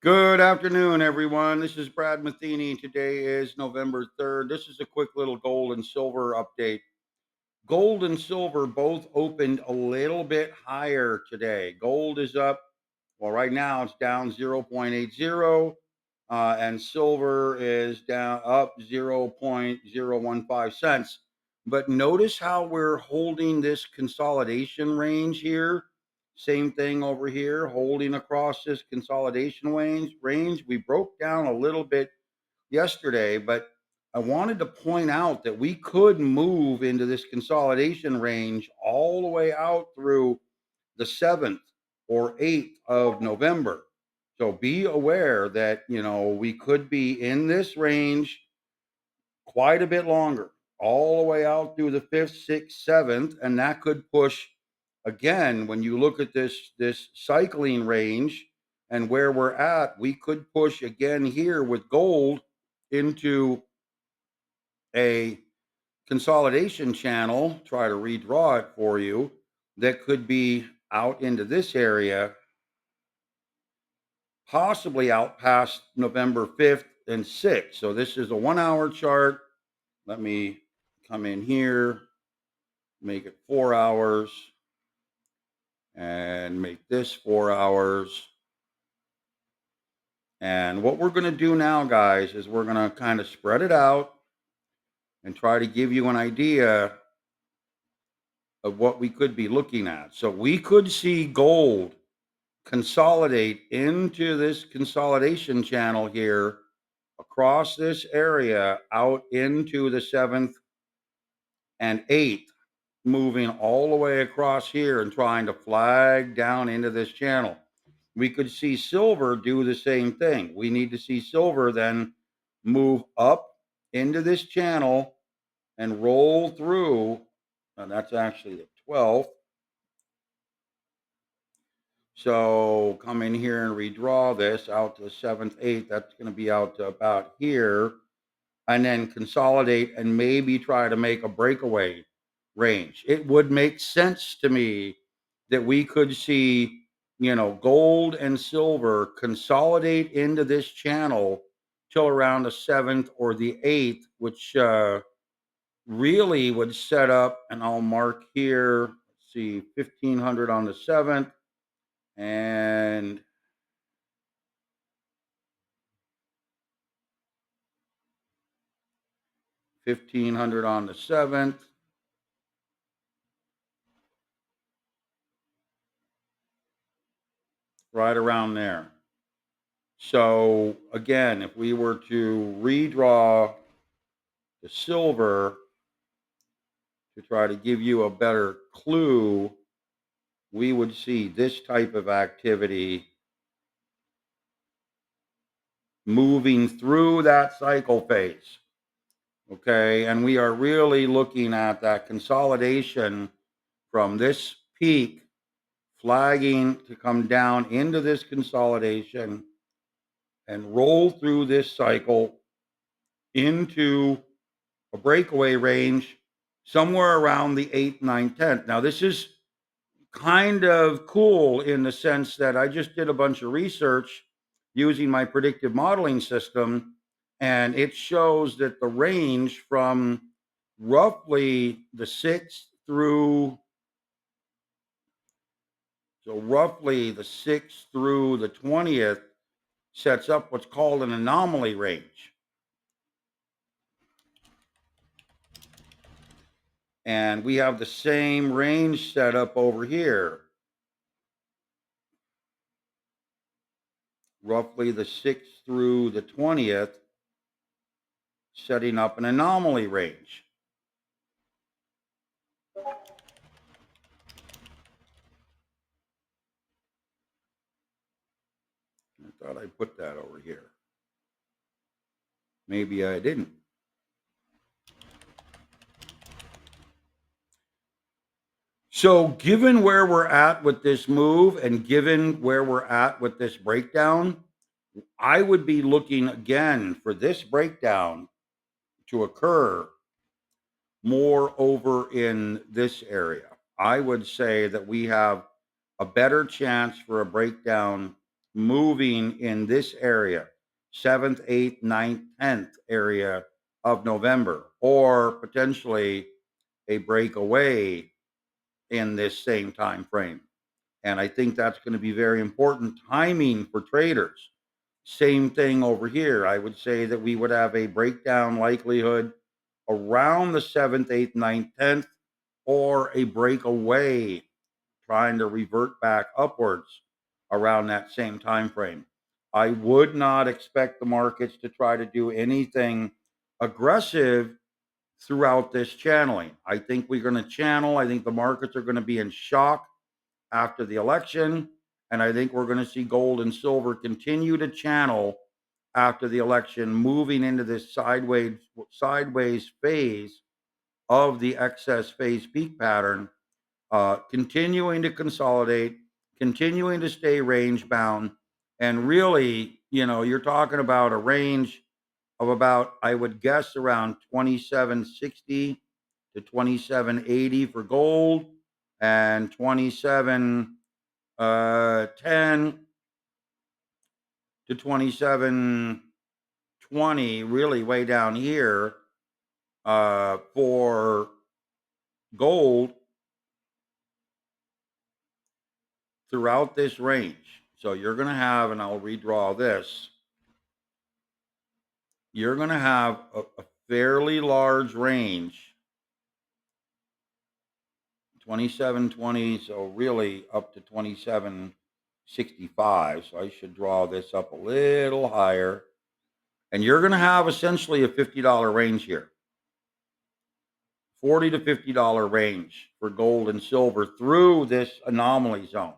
Good afternoon, everyone. This is Brad Matheny. Today is November 3rd. This is a quick little gold and silver update. Gold and silver both opened a little bit higher today. Gold is up. Well, right now it's down 0.80, and silver is down up 0.015 cents. But notice how we're holding this consolidation range here. Same thing over here, holding across this consolidation range. We broke down a little bit yesterday, but I wanted to point out that we could move into this consolidation range all the way out through the 7th or 8th of November. So be aware that, we could be in this range quite a bit longer, all the way out through the 5th, 6th, 7th, and that could push again when you look at this cycling range and where we're at, we could push again here with gold into a consolidation channel, try to redraw it for you, that could be out into this area, possibly out past November 5th and 6th. So this is a 1 hour chart. Let me come in here, make it 4 hours, and make this 4 hours. And what we're going to do now, guys, is we're going to kind of spread it out and try to give you an idea of what we could be looking at. So we could see gold consolidate into this consolidation channel here across this area out into the 7th and 8th, moving all the way across here and trying to flag down into this channel. We could see silver do the same thing. We need to see silver then move up into this channel and roll through, and that's actually the 12th. So come in here and redraw this out to the 7th, 8th. That's going to be out to about here. And then consolidate and maybe try to make a breakaway range. It would make sense to me that we could see, gold and silver consolidate into this channel till around the 7th or the 8th, which really would set up, and I'll mark here, let's see, 1500 on the 7th and 1500 on the 7th. Right around there. So again, if we were to redraw the silver to try to give you a better clue, we would see this type of activity moving through that cycle phase. Okay. And we are really looking at that consolidation from this peak flagging to come down into this consolidation and roll through this cycle into a breakaway range somewhere around the 8th, 9th, 10th. Now, this is kind of cool in the sense that I just did a bunch of research using my predictive modeling system, and it shows that the range from roughly the 6th through roughly the 6th through the 20th sets up what's called an anomaly range. And we have the same range set up over here. Roughly the 6th through the 20th, setting up an anomaly range. I thought I put that over here. Maybe I didn't. So given where we're at with this move and given where we're at with this breakdown, I would be looking again for this breakdown to occur more over in this area. I would say that we have a better chance for a breakdown moving in this area, 7th, 8th, 9th, 10th area of November, or potentially a breakaway in this same time frame. And I think that's going to be very important timing for traders. Same thing over here. I would say that we would have a breakdown likelihood around the 7th, 8th, 9th, 10th, or a breakaway trying to revert back upwards around that same time frame. I would not expect the markets to try to do anything aggressive throughout this channeling. I think we're going to channel. I think the markets are going to be in shock after the election. And I think we're going to see gold and silver continue to channel after the election, moving into this sideways phase of the excess phase peak pattern, continuing to consolidate, continuing to stay range bound. And really, you're talking about a range of about, I would guess, around 2760 to 2780 for gold, and 2710 to 2720, really way down here, for gold throughout this range. So you're going to have, and I'll redraw this, you're going to have a fairly large range, 2720, so really up to 2765. So I should draw this up a little higher. And you're going to have essentially a $50 range here, $40 to $50 range for gold and silver through this anomaly zone.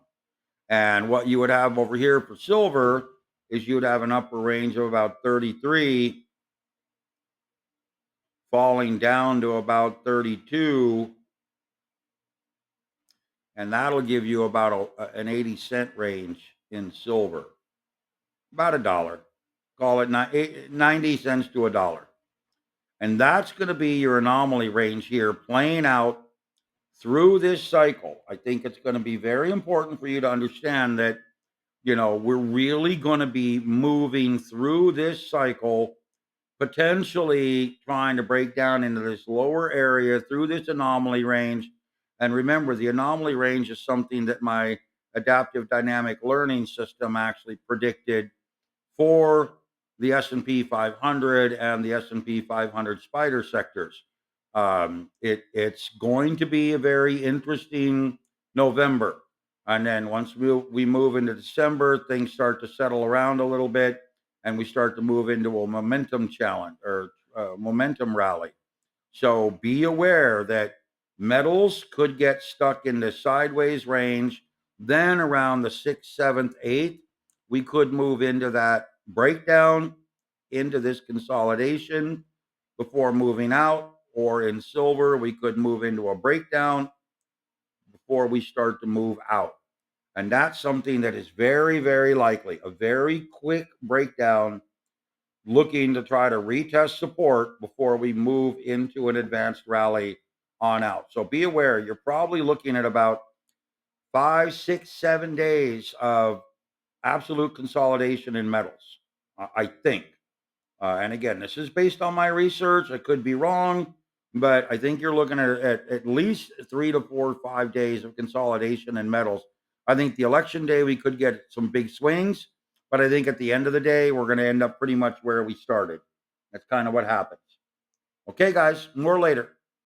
And what you would have over here for silver is you would have an upper range of about 33, falling down to about 32, and that'll give you about an 80-cent range in silver, about a dollar. Call it 90 cents to a dollar. And that's going to be your anomaly range here, playing out through this cycle. I think it's going to be very important for you to understand that, we're really going to be moving through this cycle, potentially trying to break down into this lower area through this anomaly range. And remember, the anomaly range is something that my adaptive dynamic learning system actually predicted for the S&P 500 and the S&P 500 spider sectors. It's going to be a very interesting November. And then once we move into December, things start to settle around a little bit, and we start to move into a momentum challenge, or momentum rally. So be aware that metals could get stuck in the sideways range. Then around the 6th, 7th, 8th, we could move into that breakdown, into this consolidation before moving out. Or in silver, we could move into a breakdown before we start to move out. And that's something that is very, very likely. A very quick breakdown, looking to try to retest support before we move into an advanced rally on out. So be aware, you're probably looking at about 5, 6, 7 days of absolute consolidation in metals, I think. And again, this is based on my research. I could be wrong, but I think you're looking at least 3 to 4 or 5 days of consolidation in metals. I think the election day we could get some big swings, but I think at the end of the day we're going to end up pretty much where we started. That's kind of what happens. Okay, guys, more later.